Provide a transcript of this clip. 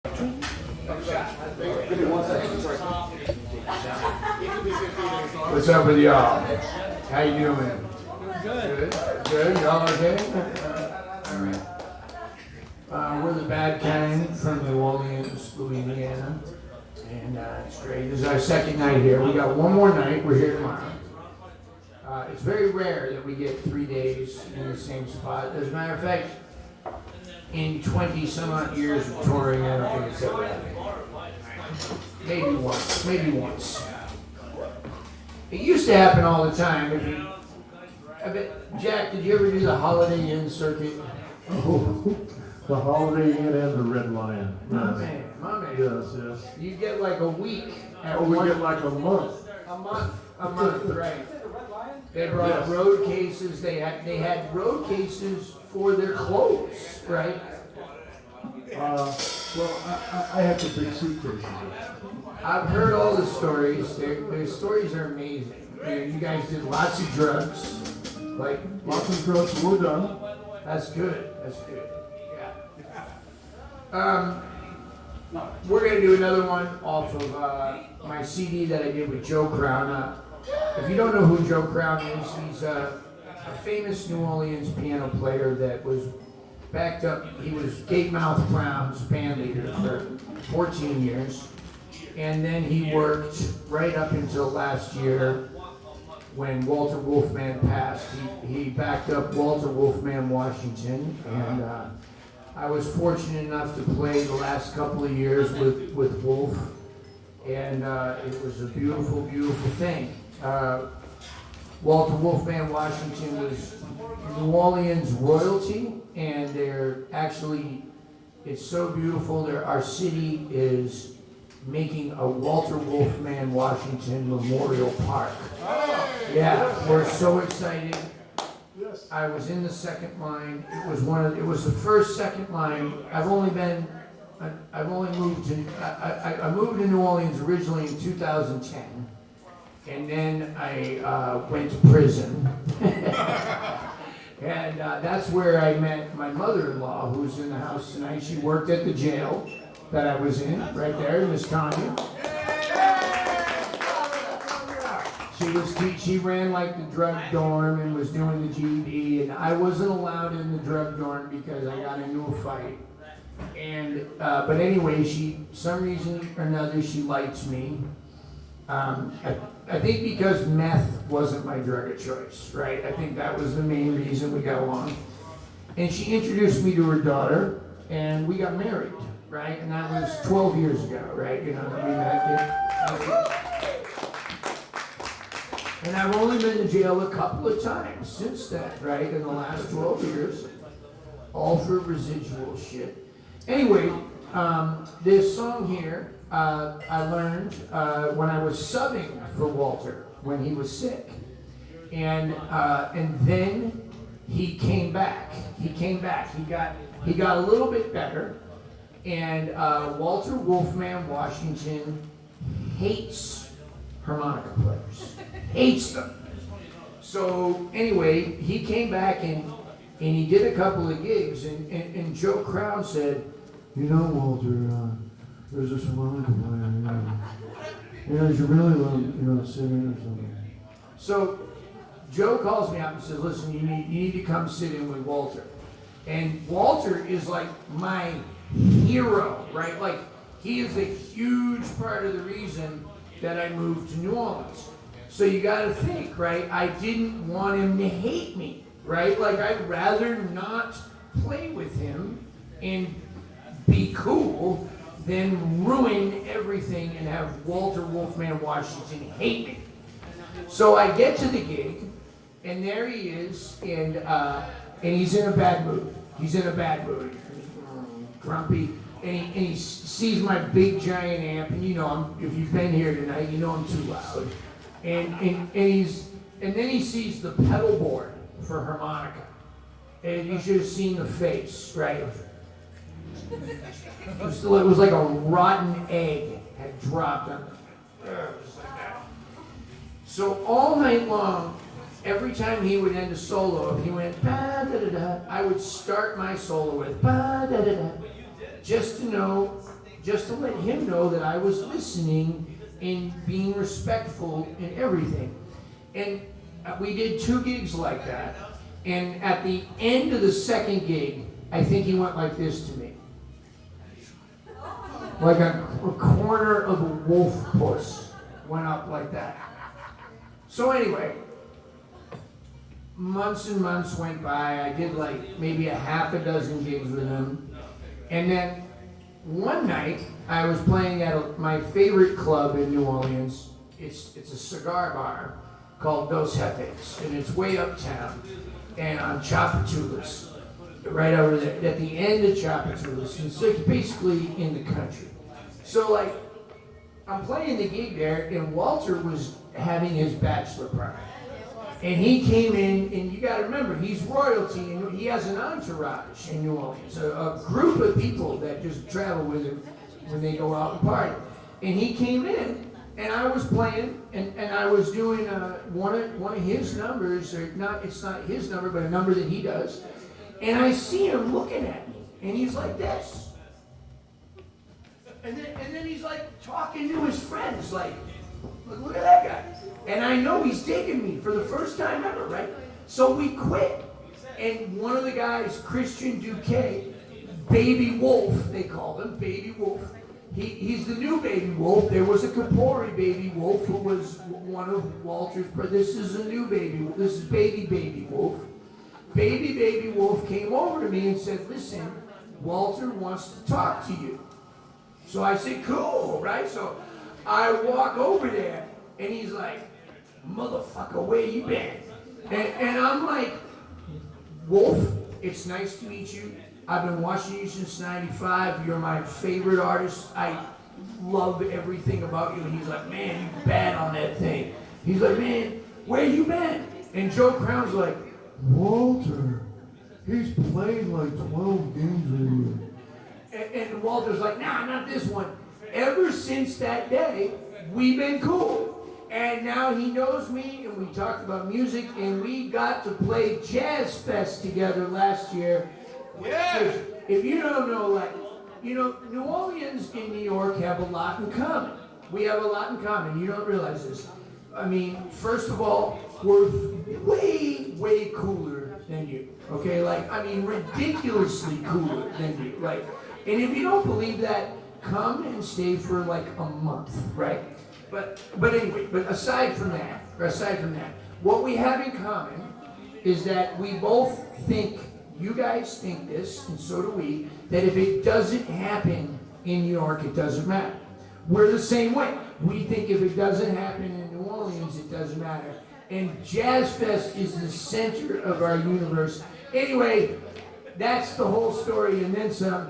What's up with y'all? How you doing? Good. Good. Y'all okay? All right. We're the bad kind from New Orleans, Louisiana, and it's great. This is our second night here. We got one more night. We're here tomorrow. It's very rare that we get 3 days in the same spot. As a matter of fact, in 20 some odd years of touring, I don't think it's ever happened. Maybe once. It used to happen all the time. I bet, Jack, did you ever do the Holiday Inn circuit? Oh, the Holiday Inn and the Red Lion. My man. Yes. You get like a week. We get like a month. A month, right. They brought road cases. They had road cases for their clothes, right? I have to bring suitcases. I've heard all the stories. Their stories are amazing. You guys did lots of drugs. Like Lots of drugs were done. That's good. Yeah. We're gonna do another one off of my CD that I did with Joe Crown. If you don't know who Joe Crown is, he's a famous New Orleans piano player that was backed up. He was Gatemouth Brown's band leader for 14 years. And then he worked right up until last year when Walter Wolfman passed. He backed up Walter Wolfman Washington. And I was fortunate enough to play the last couple of years with Wolf. And it was a beautiful, beautiful thing. Walter Wolfman Washington was New Orleans royalty, and it's so beautiful. Our city is making a Walter Wolfman Washington Memorial Park. Yeah, we're so excited. I was in the second line. It was the first second line. I moved to New Orleans originally in 2010. And then I went to prison. And that's where I met my mother-in-law, who's in the house tonight. She worked at the jail that I was in, right there, Miss Tanya. She ran like the drug dorm and was doing the GED, and I wasn't allowed in the drug dorm because I got into a fight. And but anyway, some reason or another, she likes me. I think because meth wasn't my drug of choice, right? I think that was the main reason we got along. And she introduced me to her daughter, and we got married, right? And that was 12 years ago, right? You know, we met. And I've only been to jail a couple of times since then, right? In the last 12 years, all for residual shit. Anyway, this song here, I learned when I was subbing for Walter when he was sick, and then he came back. He got a little bit better, and Walter Wolfman Washington hates harmonica players, hates them. So anyway, he came back and he did a couple of gigs, and Joe Crown said, "You know, Walter, there's this harmonica player, you should really let him, sit in or something." So Joe calls me up and says, "Listen, you need to come sit in with Walter." And Walter is like my hero, right? Like, he is a huge part of the reason that I moved to New Orleans. So you gotta think, right? I didn't want him to hate me, right? Like, I'd rather not play with him and be cool than ruin everything and have Walter Wolfman Washington hate me. So I get to the gig, and there he is, and he's in a bad mood. Grumpy, and he sees my big giant amp, and if you've been here tonight, you know I'm too loud. And then he sees the pedal board for harmonica, and you should have seen the face, right? It was like a rotten egg had dropped on him. So all night long, every time he would end a solo, if he went ba da da da, I would start my solo with ba da da da, just to know just to let him know that I was listening and being respectful in everything. And we did 2 gigs like that. And at the end of the second gig, I think he went like this to me. Like a corner of a wolf puss went up like that. So anyway, months and months went by. I did like maybe a half a dozen gigs with him. And then one night, I was playing at my favorite club in New Orleans. It's a cigar bar called Dos Jefes, and it's way uptown, and on Chapatulas, right over there, at the end of Chapatulas, and so it's basically in the country. So like, I'm playing the gig there, and Walter was having his bachelor party. And he came in, and you gotta remember, he's royalty, and he has an entourage in New Orleans, a group of people that just travel with him when they go out and party. And he came in, and I was playing, and I was doing one of his numbers, or not, it's not his number, but a number that he does. And I see him looking at me, and he's like this. And then he's like talking to his friends, like, look at that guy. And I know he's taking me for the first time ever, right? So we quit. And one of the guys, Christian Duquet, Baby Wolf, they called him, Baby Wolf. He's the new Baby Wolf. There was a Kapori Baby Wolf who was one of Walter's, but this is a new Baby Wolf. This is Baby Wolf. Baby Wolf came over to me and said, listen, Walter wants to talk to you. So I said, cool, right? So I walk over there, and he's like, motherfucker, where you been? And I'm like, Wolf, it's nice to meet you. I've been watching you since '95. You're my favorite artist. I love everything about you. And he's like, man, you bad on that thing. He's like, man, where you been? And Joe Crown's like, Walter, he's played like 12 games with you. And Walter's like, nah, not this one. Ever since that day, we've been cool. And now he knows me, and we talked about music, and we got to play Jazz Fest together last year. Yeah. If you don't know, like, you know, New Orleans and New York have a lot in common. We have a lot in common. You don't realize this. I mean, first of all, we're way cooler than you. Okay, like, I mean, ridiculously cooler than you. Like, and if you don't believe that, come and stay for like a month, right? But anyway, but aside from that, what we have in common is that we both think, you guys think this, and so do we, that if it doesn't happen in New York, it doesn't matter. We're the same way. We think if it doesn't happen in New Orleans, it doesn't matter. And Jazz Fest is the center of our universe. Anyway, that's the whole story, and then some.